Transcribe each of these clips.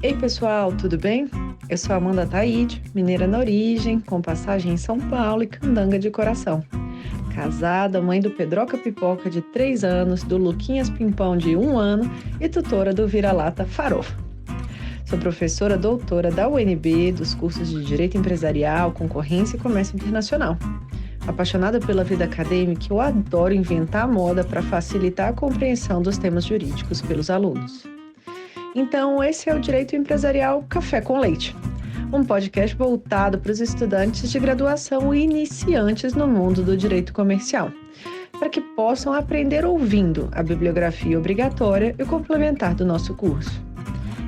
Ei pessoal, tudo bem? Eu sou Amanda Taide, mineira na origem, com passagem em São Paulo e candanga de coração. Casada, mãe do Pedroca Pipoca de 3 anos, do Luquinhas Pimpão de 1 ano e tutora do Vira-Lata Farofa. Sou professora doutora da UNB, dos cursos de Direito Empresarial, Concorrência e Comércio Internacional. Apaixonada pela vida acadêmica, eu adoro inventar moda para facilitar a compreensão dos temas jurídicos pelos alunos. Então, esse é o Direito Empresarial Café com Leite, um podcast voltado para os estudantes de graduação e iniciantes no mundo do direito comercial, para que possam aprender ouvindo a bibliografia obrigatória e complementar do nosso curso.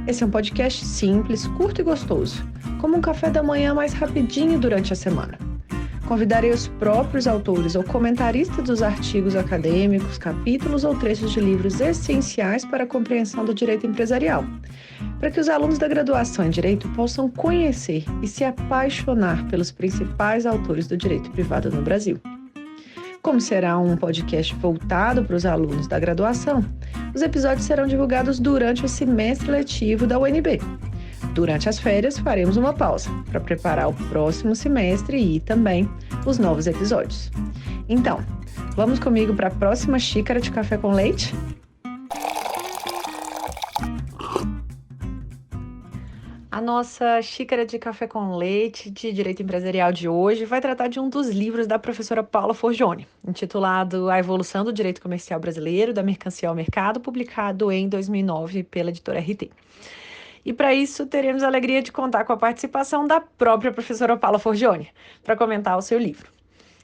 Esse é um podcast simples, curto e gostoso, como um café da manhã mais rapidinho durante a semana. Convidarei os próprios autores ou comentaristas dos artigos acadêmicos, capítulos ou trechos de livros essenciais para a compreensão do direito empresarial, para que os alunos da graduação em Direito possam conhecer e se apaixonar pelos principais autores do direito privado no Brasil. Como será um podcast voltado para os alunos da graduação, os episódios serão divulgados durante o semestre letivo da UNB. Durante as férias, faremos uma pausa para preparar o próximo semestre e também os novos episódios. Então, vamos comigo para a próxima xícara de café com leite? A nossa xícara de café com leite de Direito Empresarial de hoje vai tratar de um dos livros da professora Paula Forgione, intitulado A Evolução do Direito Comercial Brasileiro, da Mercancia ao Mercado, publicado em 2009 pela editora RT. E para isso, teremos a alegria de contar com a participação da própria professora Paula Forgione, para comentar o seu livro.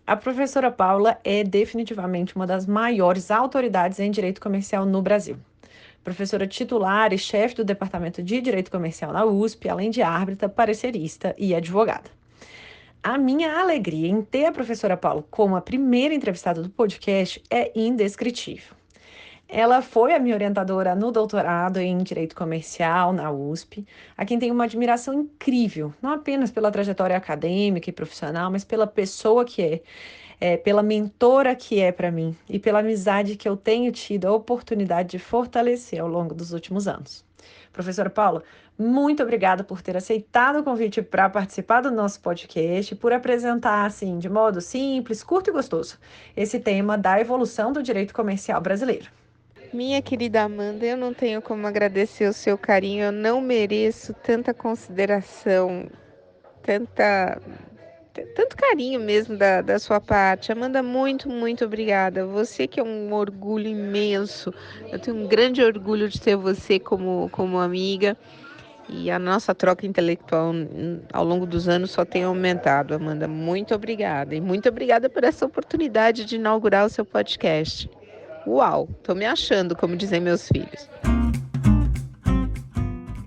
A professora Paula é definitivamente uma das maiores autoridades em direito comercial no Brasil. Professora titular e chefe do Departamento de Direito Comercial na USP, além de árbitra, parecerista e advogada. A minha alegria em ter a professora Paula como a primeira entrevistada do podcast é indescritível. Ela foi a minha orientadora no doutorado em Direito Comercial na USP, a quem tenho uma admiração incrível, não apenas pela trajetória acadêmica e profissional, mas pela pessoa que pela mentora que é para mim e pela amizade que eu tenho tido a oportunidade de fortalecer ao longo dos últimos anos. Professora Paula, muito obrigada por ter aceitado o convite para participar do nosso podcast, por apresentar, assim, de modo simples, curto e gostoso, esse tema da evolução do direito comercial brasileiro. Minha querida Amanda, eu não tenho como agradecer o seu carinho, eu não mereço tanta consideração, tanto carinho mesmo da sua parte. Amanda, muito, muito obrigada. Você que é um orgulho imenso, eu tenho um grande orgulho de ter você como amiga e a nossa troca intelectual ao longo dos anos só tem aumentado. Amanda, muito obrigada e muito obrigada por essa oportunidade de inaugurar o seu podcast. Uau, tô me achando, como dizem meus filhos.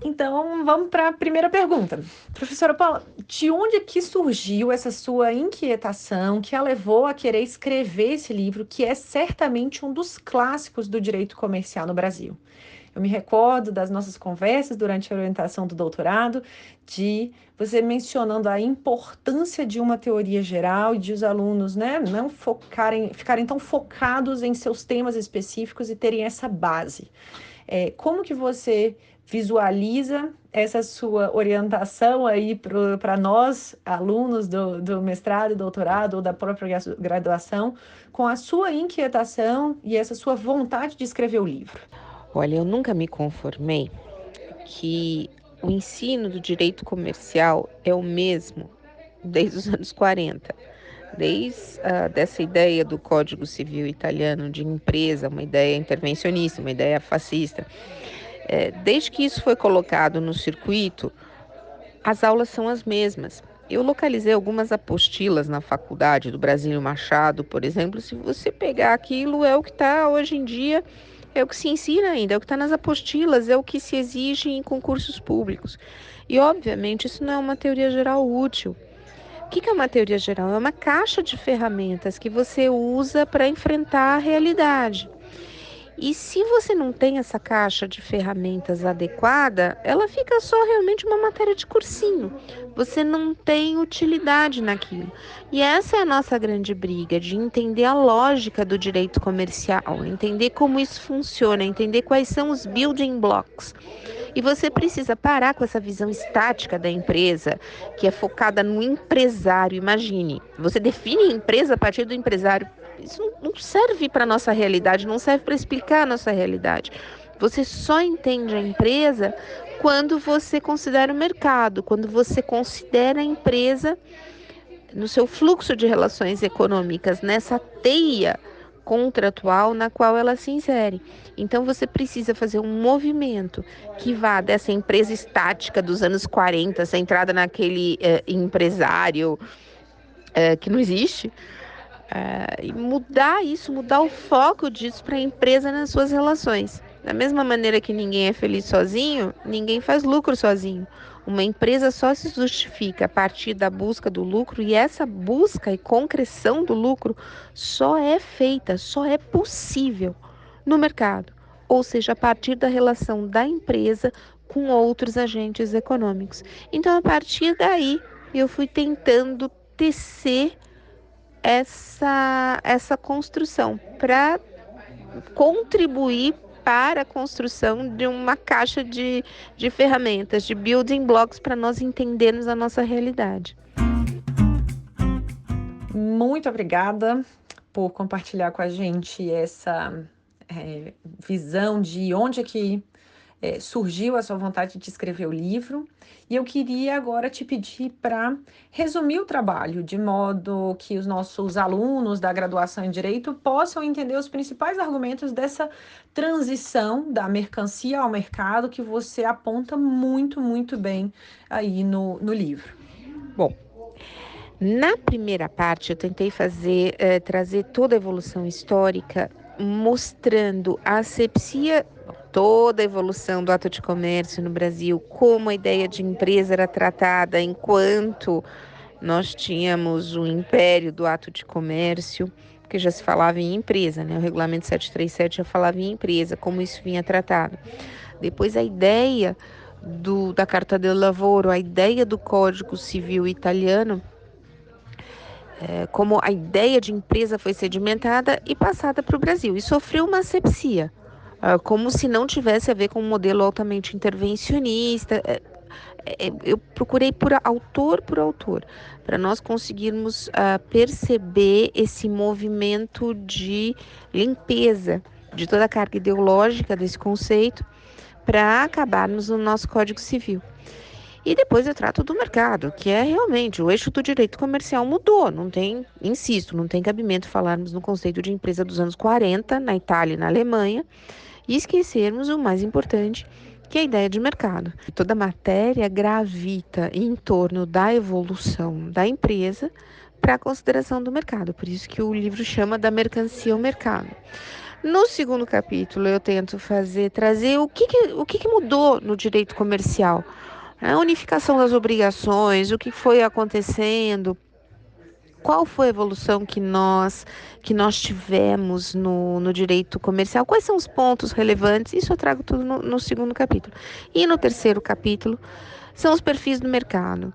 Então, vamos para a primeira pergunta. Professora Paula, de onde que surgiu essa sua inquietação que a levou a querer escrever esse livro, que é certamente um dos clássicos do direito comercial no Brasil? Eu me recordo das nossas conversas durante a orientação do doutorado, de você mencionando a importância de uma teoria geral e de os alunos, não ficarem tão focados em seus temas específicos e terem essa base. Como que você visualiza essa sua orientação aí para nós, alunos do mestrado e doutorado ou da própria graduação, com a sua inquietação e essa sua vontade de escrever o livro? Olha, eu nunca me conformei que o ensino do direito comercial é o mesmo desde os anos 40. Desde dessa ideia do Código Civil italiano de empresa, uma ideia intervencionista, uma ideia fascista. Desde que isso foi colocado no circuito, as aulas são as mesmas. Eu localizei algumas apostilas na faculdade do Brasílio Machado, por exemplo. Se você pegar aquilo, é o que está hoje em dia, é o que se ensina ainda, é o que está nas apostilas, é o que se exige em concursos públicos. E, obviamente, isso não é uma teoria geral útil. O que é uma teoria geral? É uma caixa de ferramentas que você usa para enfrentar a realidade. E se você não tem essa caixa de ferramentas adequada, ela fica só realmente uma matéria de cursinho. Você não tem utilidade naquilo. E essa é a nossa grande briga, de entender a lógica do direito comercial, entender como isso funciona, entender quais são os building blocks. E você precisa parar com essa visão estática da empresa, que é focada no empresário. Imagine, você define a empresa a partir do empresário. Isso não serve para a nossa realidade, não serve para explicar a nossa realidade. Você só entende a empresa quando você considera o mercado, quando você considera a empresa no seu fluxo de relações econômicas, nessa teia contratual na qual ela se insere. Então você precisa fazer um movimento que vá dessa empresa estática dos anos 40, centrada naquele empresário que não existe, e mudar isso, mudar o foco disso para a empresa nas suas relações. Da mesma maneira que ninguém é feliz sozinho, ninguém faz lucro sozinho. Uma empresa só se justifica a partir da busca do lucro, e essa busca e concreção do lucro só é feita, só é possível no mercado, ou seja, a partir da relação da empresa com outros agentes econômicos. Então, a partir daí, eu fui tentando tecer essa construção para contribuir para a construção de uma caixa de ferramentas, de building blocks para nós entendermos a nossa realidade. Muito obrigada por compartilhar com a gente essa visão de onde é que surgiu a sua vontade de escrever o livro. E eu queria agora te pedir para resumir o trabalho, de modo que os nossos alunos da graduação em Direito possam entender os principais argumentos dessa transição da mercancia ao mercado que você aponta muito, muito bem aí no livro. Bom, na primeira parte eu tentei trazer toda a evolução histórica, mostrando a asepsia, toda a evolução do ato de comércio no Brasil, como a ideia de empresa era tratada enquanto nós tínhamos o império do ato de comércio, porque já se falava em empresa, né? O regulamento 737 já falava em empresa, como isso vinha tratado. Depois a ideia da Carta del Lavoro, a ideia do Código Civil italiano, como a ideia de empresa foi sedimentada e passada para o Brasil, e sofreu uma asepsia, como se não tivesse a ver com um modelo altamente intervencionista. Eu procurei por autor, para nós conseguirmos perceber esse movimento de limpeza de toda a carga ideológica desse conceito, para acabarmos no nosso Código Civil. E depois eu trato do mercado, que é realmente o eixo do direito comercial mudou. Não tem, insisto, não tem cabimento falarmos no conceito de empresa dos anos 40, na Itália e na Alemanha, e esquecermos o mais importante, que é a ideia de mercado. Toda a matéria gravita em torno da evolução da empresa para a consideração do mercado. Por isso que o livro chama Da Mercancia ao Mercado. No segundo capítulo, eu tento trazer o que mudou no direito comercial. A unificação das obrigações, o que foi acontecendo, qual foi a evolução que nós tivemos no direito comercial, quais são os pontos relevantes. Isso eu trago tudo no segundo capítulo. E no terceiro capítulo são os perfis do mercado.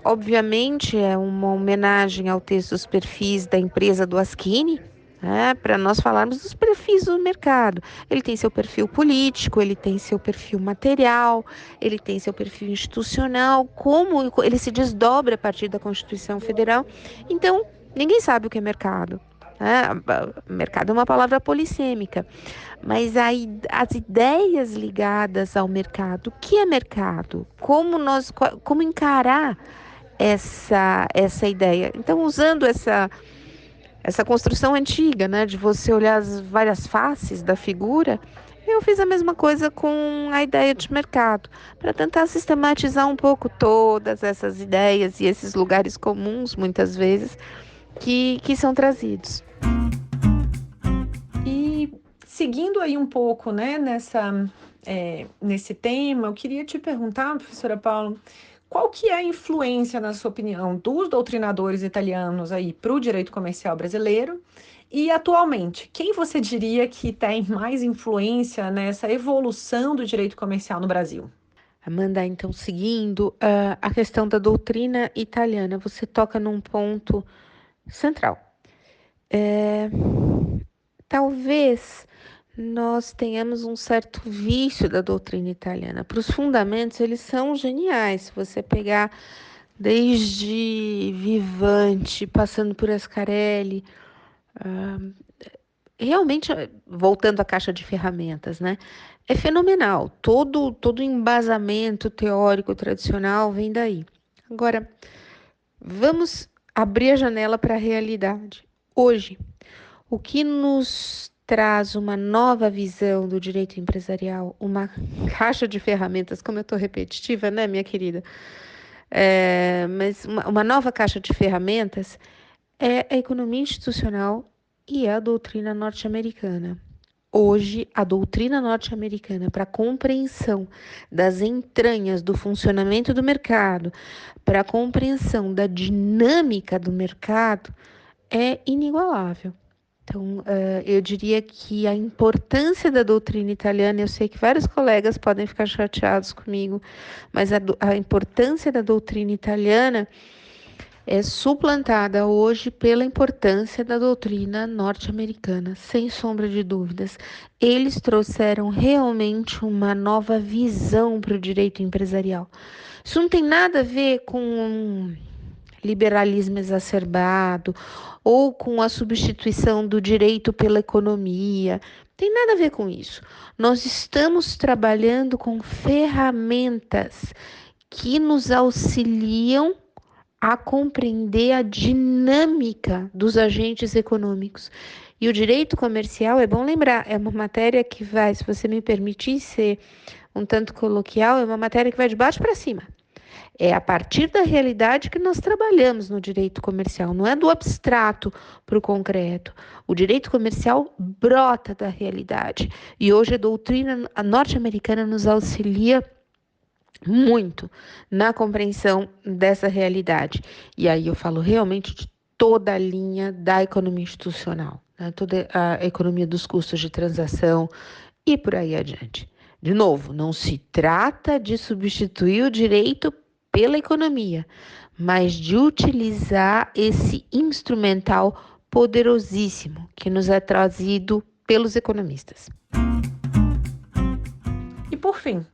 Obviamente é uma homenagem ao texto Os Perfis da Empresa do Aschini, para nós falarmos dos perfis do mercado. Ele tem seu perfil político, ele tem seu perfil material, ele tem seu perfil institucional, como ele se desdobra a partir da Constituição Federal. Então, ninguém sabe o que é mercado. Mercado é uma palavra polissêmica, mas as ideias ligadas ao mercado, o que é mercado? Como encarar essa ideia? Então, usando essa construção antiga, né, de você olhar as várias faces da figura, eu fiz a mesma coisa com a ideia de mercado, para tentar sistematizar um pouco todas essas ideias e esses lugares comuns, muitas vezes, que são trazidos. E seguindo aí um pouco, né, nesse tema, eu queria te perguntar, professora Paula, Qual que é a influência, na sua opinião, dos doutrinadores italianos aí para o direito comercial brasileiro? E atualmente, quem você diria que tem mais influência nessa evolução do direito comercial no Brasil? Amanda, então, seguindo a questão da doutrina italiana, você toca num ponto central. Talvez nós tenhamos um certo vício da doutrina italiana. Para os fundamentos, eles são geniais. Se você pegar desde Vivanti, passando por Ascarelli, realmente, voltando à caixa de ferramentas, né? É fenomenal. Todo embasamento teórico tradicional vem daí. Agora, vamos abrir a janela para a realidade. Hoje, o que nos traz uma nova visão do direito empresarial, uma caixa de ferramentas, como eu estou repetitiva, né, minha querida? Mas uma nova caixa de ferramentas é a economia institucional e a doutrina norte-americana. Hoje, a doutrina norte-americana, para a compreensão das entranhas do funcionamento do mercado, para a compreensão da dinâmica do mercado, é inigualável. Então, eu diria que a importância da doutrina italiana, eu sei que vários colegas podem ficar chateados comigo, mas a importância da doutrina italiana é suplantada hoje pela importância da doutrina norte-americana, sem sombra de dúvidas. Eles trouxeram realmente uma nova visão para o direito empresarial. Isso não tem nada a ver com um liberalismo exacerbado ou com a substituição do direito pela economia. Tem nada a ver com isso. Nós estamos trabalhando com ferramentas que nos auxiliam a compreender a dinâmica dos agentes econômicos. E o direito comercial, é bom lembrar, é uma matéria que vai, se você me permitir ser um tanto coloquial, é uma matéria que vai de baixo para cima. É a partir da realidade que nós trabalhamos no direito comercial, não é do abstrato para o concreto. O direito comercial brota da realidade. E hoje a doutrina norte-americana nos auxilia muito na compreensão dessa realidade. E aí eu falo realmente de toda a linha da economia institucional, né? Toda a economia dos custos de transação e por aí adiante. De novo, não se trata de substituir o direito pela economia, mas de utilizar esse instrumental poderosíssimo que nos é trazido pelos economistas. E por fim,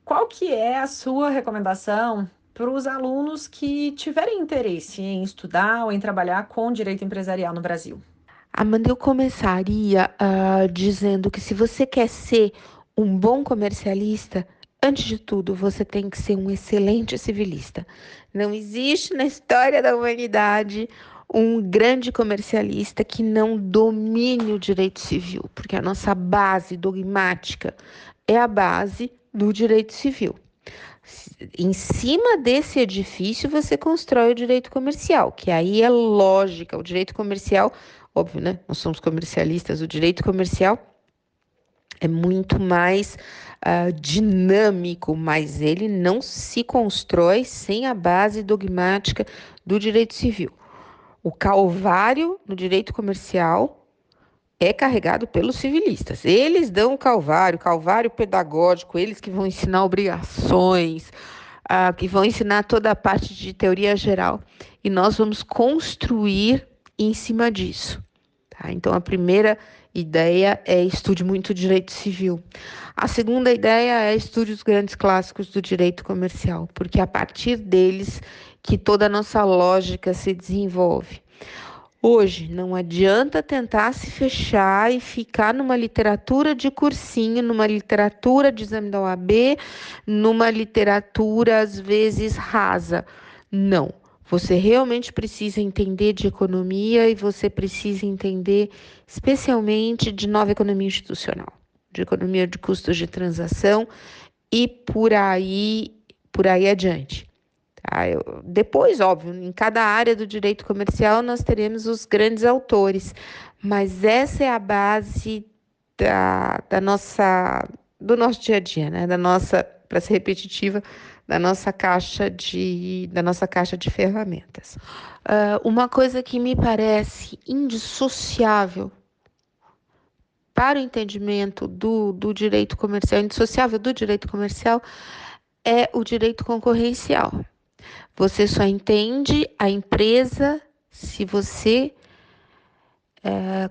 qual que é a sua recomendação para os alunos que tiverem interesse em estudar ou em trabalhar com direito empresarial no Brasil? Amanda, eu começaria dizendo que se você quer ser um bom comercialista, antes de tudo, você tem que ser um excelente civilista. Não existe na história da humanidade um grande comercialista que não domine o direito civil, porque a nossa base dogmática é a base do direito civil. Em cima desse edifício, você constrói o direito comercial, que aí é lógica. O direito comercial, óbvio, né? Nós somos comercialistas, o direito comercial é muito mais dinâmico, mas ele não se constrói sem a base dogmática do direito civil. O calvário no direito comercial é carregado pelos civilistas. Eles dão o calvário pedagógico, eles que vão ensinar obrigações, que vão ensinar toda a parte de teoria geral. E nós vamos construir em cima disso. Tá? Então, a primeira ideia é estude muito direito civil. A segunda ideia é estude os grandes clássicos do direito comercial, porque é a partir deles que toda a nossa lógica se desenvolve. Hoje, não adianta tentar se fechar e ficar numa literatura de cursinho, numa literatura de exame da OAB, numa literatura, às vezes, rasa. Não. Você realmente precisa entender de economia e você precisa entender, especialmente, de nova economia institucional, de economia de custos de transação e por aí adiante. Depois, óbvio, em cada área do direito comercial nós teremos os grandes autores, mas essa é a base do nosso dia a dia, né? Da nossa, para ser repetitiva, da nossa caixa de ferramentas. Uma coisa que me parece indissociável para o entendimento do direito comercial, indissociável do direito comercial, é o direito concorrencial. Você só entende a empresa se você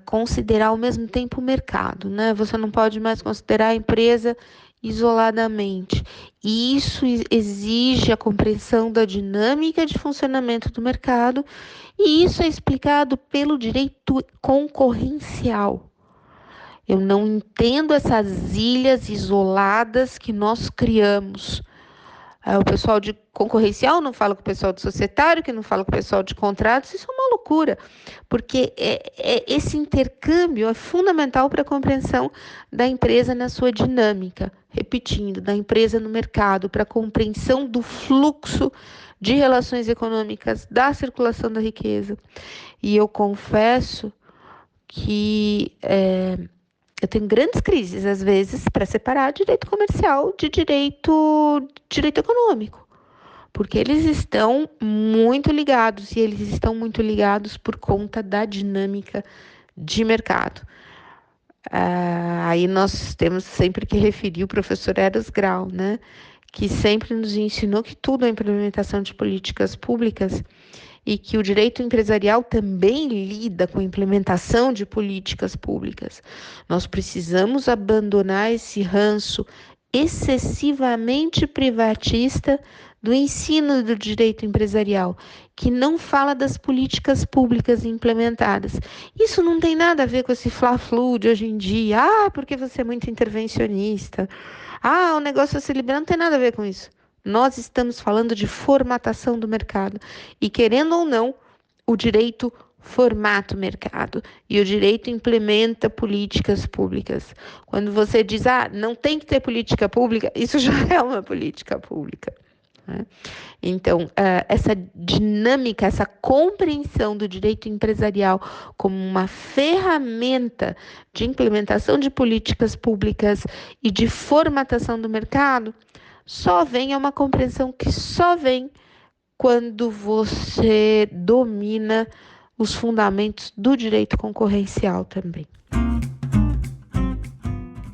considerar ao mesmo tempo o mercado, né? Você não pode mais considerar a empresa isoladamente. E isso exige a compreensão da dinâmica de funcionamento do mercado, e isso é explicado pelo direito concorrencial. Eu não entendo essas ilhas isoladas que nós criamos. O pessoal de concorrencial não fala com o pessoal de societário, que não fala com o pessoal de contratos. Isso é uma loucura, porque esse intercâmbio é fundamental para a compreensão da empresa na sua dinâmica, repetindo, da empresa no mercado, para a compreensão do fluxo de relações econômicas, da circulação da riqueza. E eu confesso que eu tenho grandes crises, às vezes, para separar direito comercial de direito econômico, porque eles estão muito ligados, e eles estão muito ligados por conta da dinâmica de mercado. Aí nós temos sempre que referir o professor Eros Grau, né, que sempre nos ensinou que tudo é implementação de políticas públicas, e que o direito empresarial também lida com a implementação de políticas públicas. Nós precisamos abandonar esse ranço excessivamente privatista do ensino do direito empresarial, que não fala das políticas públicas implementadas. Isso não tem nada a ver com esse fla-flu de hoje em dia. Porque você é muito intervencionista. O negócio a se liberar, não tem nada a ver com isso. Nós estamos falando de formatação do mercado. E, querendo ou não, o direito formata o mercado. E o direito implementa políticas públicas. Quando você diz, não tem que ter política pública, isso já é uma política pública. Né? Então, essa dinâmica, essa compreensão do direito empresarial como uma ferramenta de implementação de políticas públicas e de formatação do mercado, é uma compreensão que só vem quando você domina os fundamentos do direito concorrencial também.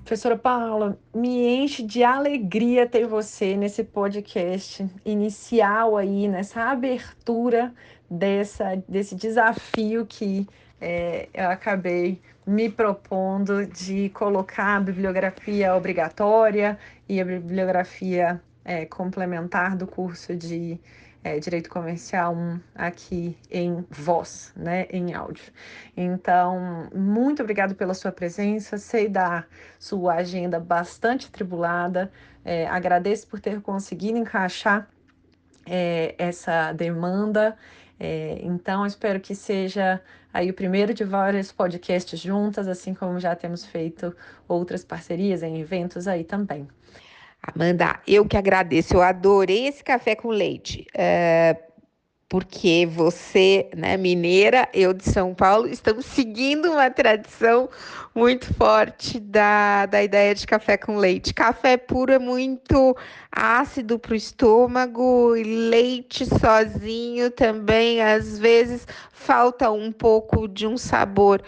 Professora Paula, me enche de alegria ter você nesse podcast inicial aí, nessa abertura desse desafio que eu acabei me propondo de colocar a bibliografia obrigatória e a bibliografia complementar do curso de Direito Comercial 1 aqui em voz, né, em áudio. Então, muito obrigada pela sua presença, sei da sua agenda bastante atribulada, agradeço por ter conseguido encaixar essa demanda, então espero que seja aí o primeiro de vários podcasts juntas, assim como já temos feito outras parcerias em eventos aí também. Amanda, eu que agradeço, eu adorei esse café com leite, porque você, né, mineira, eu de São Paulo, estamos seguindo uma tradição muito forte da ideia de café com leite. Café puro é muito ácido para o estômago, e leite sozinho também, às vezes, falta um pouco de um sabor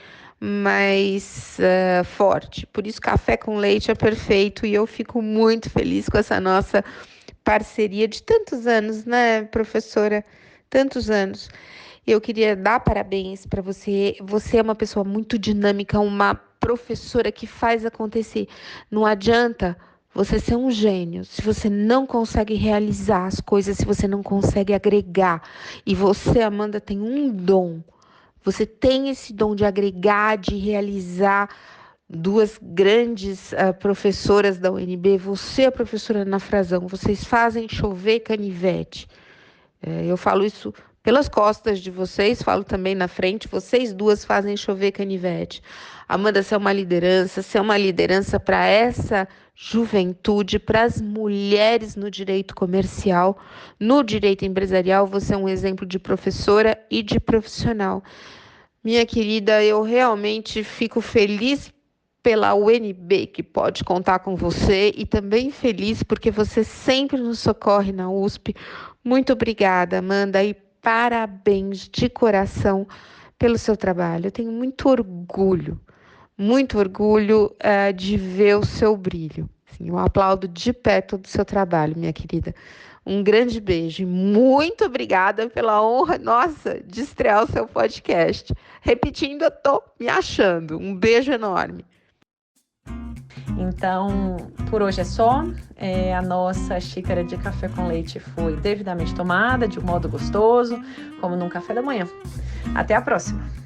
mais forte. Por isso, café com leite é perfeito, e eu fico muito feliz com essa nossa parceria de tantos anos, né, professora? Tantos anos. Eu queria dar parabéns para você. Você é uma pessoa muito dinâmica, uma professora que faz acontecer. Não adianta você ser um gênio se você não consegue realizar as coisas, se você não consegue agregar. E você, Amanda, tem um dom. Você tem esse dom de agregar, de realizar. Duas grandes professoras da UNB, você e a professora Ana Frazão, vocês fazem chover canivete. Eu falo isso pelas costas de vocês, falo também na frente, vocês duas fazem chover canivete. Amanda, você é uma liderança para essa juventude, para as mulheres no direito comercial, no direito empresarial, você é um exemplo de professora e de profissional. Minha querida, eu realmente fico feliz pela UNB, que pode contar com você, e também feliz porque você sempre nos socorre na USP. Muito obrigada, Amanda, e parabéns de coração pelo seu trabalho. Eu tenho muito orgulho de ver o seu brilho. Assim, eu aplaudo de pé todo o seu trabalho, minha querida. Um grande beijo e muito obrigada pela honra, nossa, de estrear o seu podcast. Repetindo, eu tô me achando. Um beijo enorme. Então, por hoje é só. A nossa xícara de café com leite foi devidamente tomada, de um modo gostoso, como num café da manhã. Até a próxima!